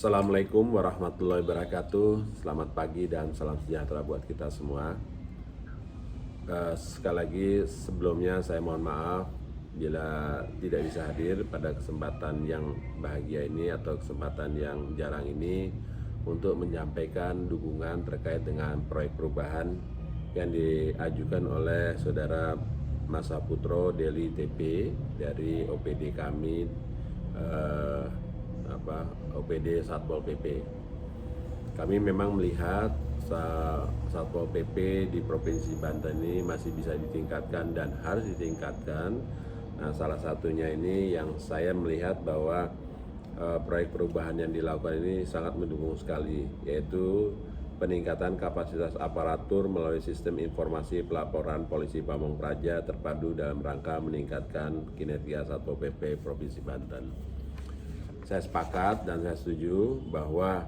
Assalamualaikum warahmatullahi wabarakatuh. Selamat pagi dan salam sejahtera buat kita semua. Sekali lagi sebelumnya saya mohon maaf bila tidak bisa hadir pada kesempatan yang bahagia ini atau kesempatan yang jarang ini untuk menyampaikan dukungan terkait dengan proyek perubahan yang diajukan oleh Saudara Mas Saputro Deli TP dari OPD kami, OPD Satpol PP. Kami memang melihat Satpol PP di Provinsi Banten ini masih bisa ditingkatkan dan harus ditingkatkan. Nah, salah satunya ini yang saya melihat bahwa proyek perubahan yang dilakukan ini sangat mendukung sekali, yaitu peningkatan kapasitas aparatur melalui sistem informasi pelaporan Polisi Pamong Praja terpadu dalam rangka meningkatkan kinerja Satpol PP Provinsi Banten. Saya sepakat dan saya setuju bahwa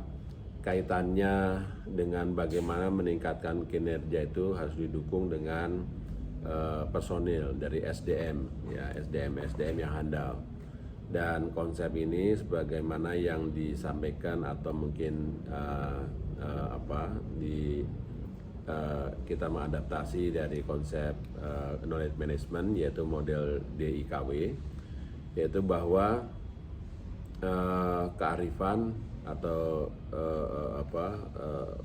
kaitannya dengan bagaimana meningkatkan kinerja itu harus didukung dengan personil dari SDM, ya SDM yang handal. Dan konsep ini sebagaimana yang disampaikan atau mungkin kita mengadaptasi dari konsep knowledge management, yaitu model DIKW, yaitu bahwa kearifan atau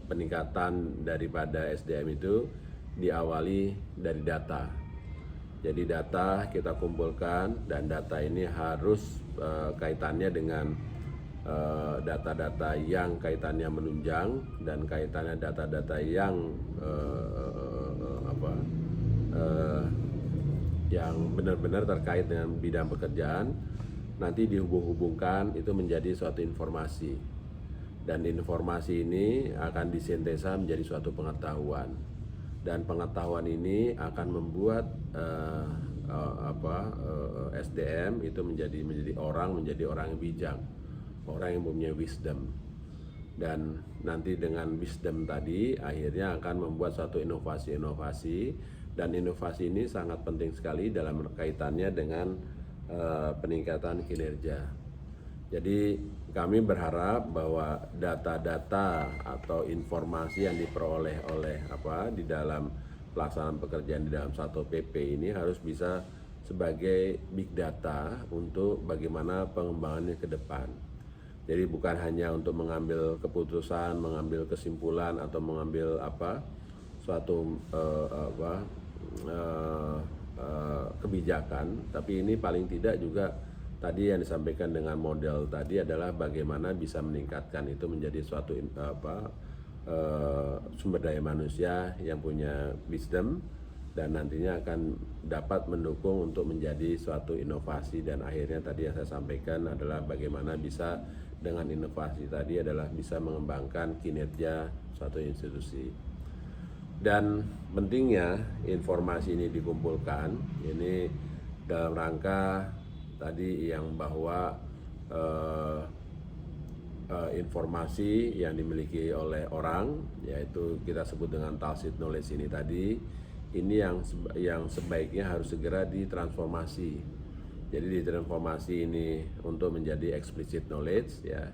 peningkatan daripada SDM itu diawali dari data. Jadi data kita kumpulkan dan data ini harus kaitannya dengan data-data yang kaitannya menunjang dan kaitannya data-data yang yang benar-benar terkait dengan bidang pekerjaan. Nanti dihubung-hubungkan itu menjadi suatu informasi, dan informasi ini akan disintesa menjadi suatu pengetahuan, dan pengetahuan ini akan membuat SDM itu menjadi orang yang bijak, orang yang punya wisdom, dan nanti dengan wisdom tadi akhirnya akan membuat suatu inovasi, dan inovasi ini sangat penting sekali dalam kaitannya dengan peningkatan kinerja. Jadi kami berharap bahwa data-data atau informasi yang diperoleh di dalam pelaksanaan pekerjaan di dalam Satpol PP ini harus bisa sebagai big data untuk bagaimana pengembangannya ke depan. Jadi bukan hanya untuk mengambil keputusan, mengambil kesimpulan atau mengambil suatu kebijakan, tapi ini paling tidak juga tadi yang disampaikan dengan model tadi adalah bagaimana bisa meningkatkan itu menjadi suatu sumber daya manusia yang punya wisdom dan nantinya akan dapat mendukung untuk menjadi suatu inovasi, dan akhirnya tadi yang saya sampaikan adalah bagaimana bisa dengan inovasi tadi adalah bisa mengembangkan kinerja suatu institusi. Dan pentingnya informasi ini dikumpulkan ini dalam rangka tadi yang bahwa informasi yang dimiliki oleh orang, yaitu kita sebut dengan tacit knowledge ini tadi, ini yang sebaiknya harus segera ditransformasi. Jadi ditransformasi ini untuk menjadi explicit knowledge, ya,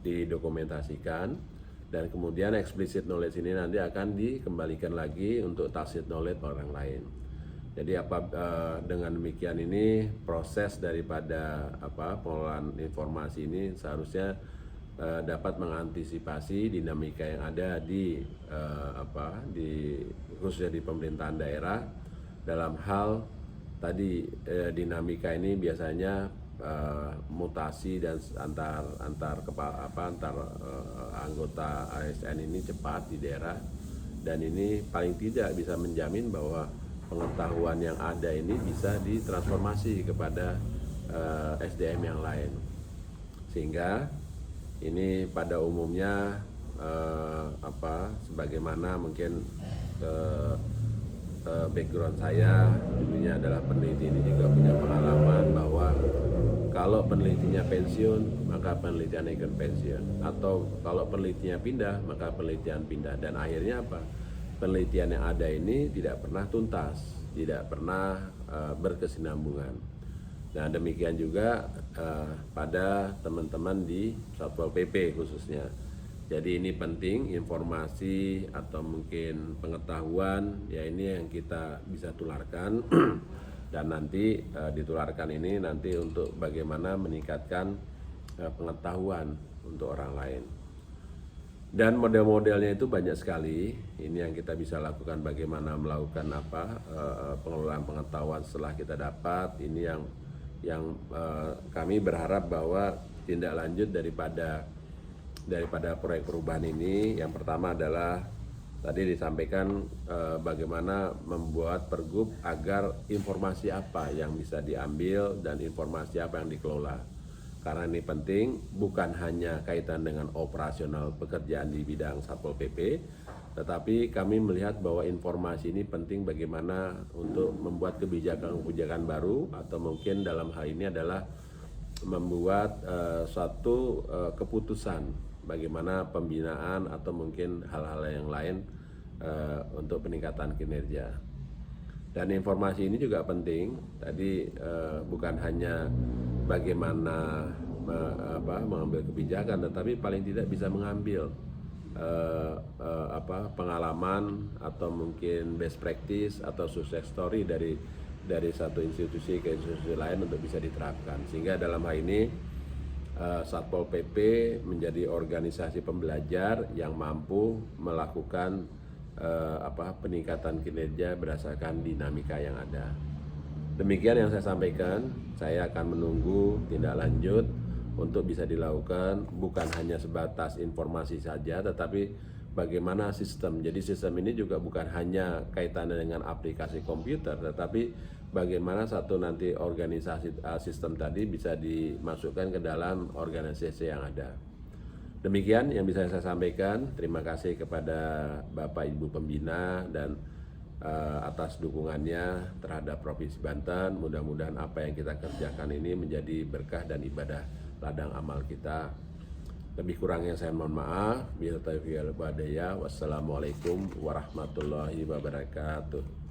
didokumentasikan. Dan kemudian explicit knowledge ini nanti akan dikembalikan lagi untuk tacit knowledge orang lain. Jadi dengan demikian ini proses daripada pengelolaan informasi ini seharusnya dapat mengantisipasi dinamika yang ada di khususnya di pemerintahan daerah dalam hal tadi dinamika ini biasanya mutasi dan antar anggota ASN ini cepat di daerah, dan ini paling tidak bisa menjamin bahwa pengetahuan yang ada ini bisa ditransformasi kepada SDM yang lain, sehingga ini pada umumnya sebagaimana mungkin background saya dulunya adalah peneliti, ini juga punya pengalaman bahwa kalau penelitinya pensiun maka penelitian ikut pensiun, atau kalau penelitinya pindah maka penelitian pindah, dan akhirnya penelitian yang ada ini tidak pernah tuntas, tidak pernah berkesinambungan. Nah, demikian juga pada teman-teman di Satpol PP khususnya. Jadi ini penting, informasi atau mungkin pengetahuan ya, ini yang kita bisa tularkan dan nanti ditularkan ini nanti untuk bagaimana meningkatkan pengetahuan untuk orang lain. Dan model-modelnya itu banyak sekali. Ini yang kita bisa lakukan, bagaimana melakukan pengelolaan pengetahuan setelah kita dapat. Ini yang kami berharap bahwa tindak lanjut daripada proyek perubahan ini, yang pertama adalah tadi disampaikan bagaimana membuat pergub agar informasi apa yang bisa diambil dan informasi apa yang dikelola. Karena ini penting, bukan hanya kaitan dengan operasional pekerjaan di bidang Satpol PP, tetapi kami melihat bahwa informasi ini penting bagaimana untuk membuat kebijakan-kebijakan baru, atau mungkin dalam hal ini adalah membuat suatu keputusan bagaimana pembinaan atau mungkin hal-hal yang lain untuk peningkatan kinerja. Dan informasi ini juga penting, tadi bukan hanya bagaimana mengambil kebijakan, tetapi paling tidak bisa mengambil pengalaman atau mungkin best practice atau success story dari satu institusi ke institusi lain untuk bisa diterapkan. Sehingga dalam hal ini Satpol PP menjadi organisasi pembelajar yang mampu melakukan peningkatan kinerja berdasarkan dinamika yang ada. Demikian yang saya sampaikan. Saya akan menunggu tindak lanjut untuk bisa dilakukan, bukan hanya sebatas informasi saja, tetapi bagaimana sistem. Jadi sistem ini juga bukan hanya kaitannya dengan aplikasi komputer, tetapi bagaimana satu nanti organisasi sistem tadi bisa dimasukkan ke dalam organisasi yang ada. Demikian yang bisa saya sampaikan. Terima kasih kepada Bapak Ibu Pembina dan atas dukungannya terhadap Provinsi Banten. Mudah-mudahan apa yang kita kerjakan ini menjadi berkah dan ibadah ladang amal kita. Lebih kurangnya saya mohon maaf. Wassalamualaikum warahmatullahi wabarakatuh.